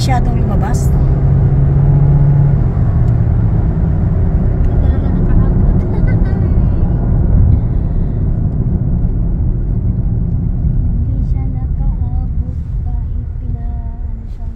masyadong lumabas. Talaga nakaabot. Hindi siya nakaabot kahit pinaano siya.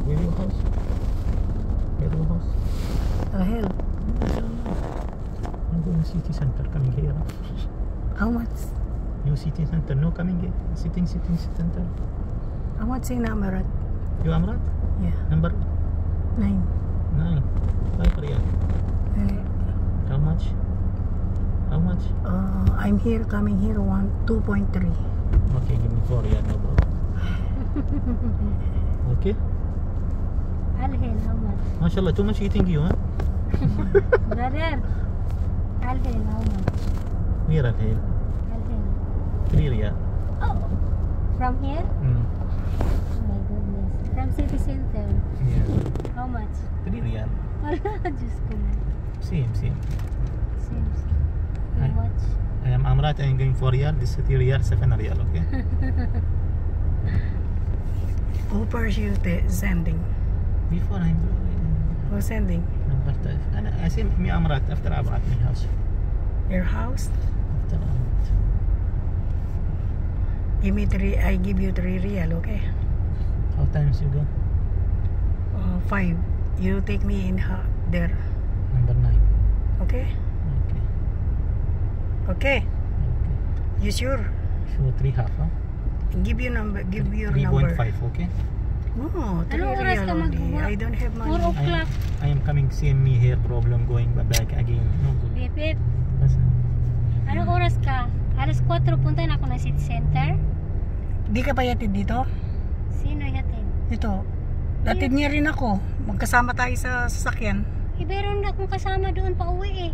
Where your house? Where your house? The hell? I'm going city center, coming here. How much? You city center, no coming here. Sitting center. How much in Amarat? You Amrat? Yeah, Number 9. 9. 5 riyal. How much? How much? I'm here, coming here, 2.3. Okay, give me 4 riyal, no problem. Okay? Alhen, how much? MashaAllah, too much eating you, huh? Brother, Alhen, how much? Where are here? Alhen. 3 riyal. Oh, from here? Mm. Oh my goodness. From city center, Yeah. how much? 3 riyal. Wala, Diyos ko na. Same. Same. How Hi. much? I am Amrat, I am going 4 riyal. This is 3 riyal, 7 riyal, okay? Who pursued the sending? Before I'm Who's sending? number 5. I say me Amrat after Amrat my house. Your house? After Amrat. Give me 3, I give you 3 real, okay? How times you go? 5. You take me in there, Number 9. okay? Okay. Okay. Okay. You sure? So 3.5, huh? Give your number. 3.5, okay? Oh, 3 Anong oras real ka only. magbubuhat? I don't have 4 money. o'clock. I am coming, same me here, problem going back again. No good. Bip, bip. Basta. Anong oras ka? Alas 4 punta na ako ng city center. Di ka ba yatid dito? Sino ihatid? Ito. Datid niya rin ako. Magkasama tayo sa sasakyan. Meron na akong kasama doon pa uwi eh.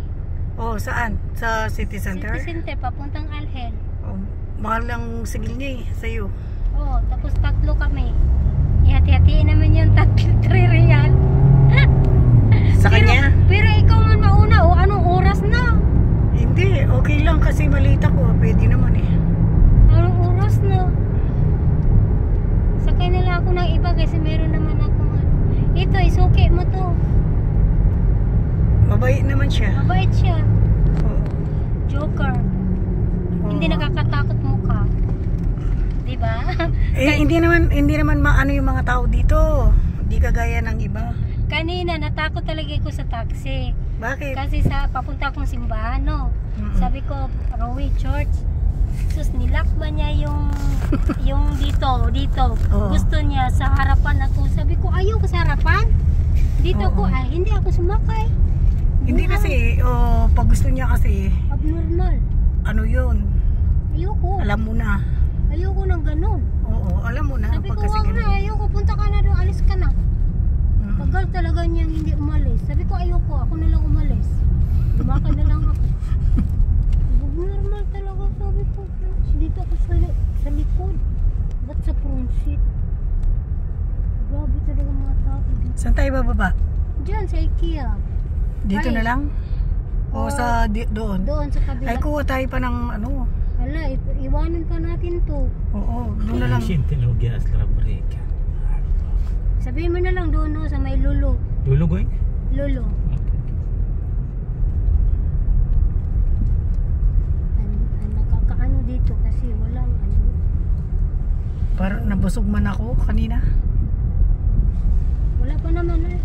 Oh, saan? Sa city center? City center, papuntang Alhen. Oh, mahal lang sigil niya sa'yo. Oo, tapos 3 kami. Ihati-hatiin naman yung 3 real. Sa kanya? Pero ikaw man mauna o anong oras na? Hindi, okay lang kasi malita ko. Pwede naman eh. Anong oras na? Sakay na lang ako ng iba kasi meron naman akong ano. Ito, isuki mo to. Mabait naman siya. Mabait siya. Oo. Joker. Hindi Oo. nakakatakot mukha. Diba? Hindi naman maano yung mga tao dito. Hindi kagaya ng iba. Kanina natakot talaga ako sa taxi. Bakit? Kasi sa papunta akong simbahan, no. Sabi ko, Rowie Church. Sus, nilakban niya yung dito. Oo. Gusto niya sa harapan ako. Sabi ko, ayaw ko sa harapan. Dito Oo. ko, hindi ako sumakay. Hindi kasi, pag gusto niya kasi, Abnormal. ano yun? Ayoko. Alam mo na. Ayoko ng ganun. Oo, alam mo na. Sabi ko, Pag kasi wag na, ganun. ayoko. Punta ka na doon, alis ka na. Tagal talaga niyang hindi umalis. Sabi ko, ayoko. Ako na lang umalis. Baka na lang ako. Normal talaga, sabi ko. Dito ako sa likod. Ba't sa front seat? Grabe talaga mga tao dito. Saan tayo bababa? Diyan, sa IKEA. Dito Ay. na lang? O sa doon? Doon, sa kabila. Ay, kuha tayo pa ng ano. Hala, iwanan pa natin to. Oo, doon na lang. Shintin lo gas la break. Sabihin mo na lang doon, no, sa may lulo. Lulu going? Lulo. Nakakaano dito kasi walang ano. Parang nabusog man ako kanina. Wala pa naman eh.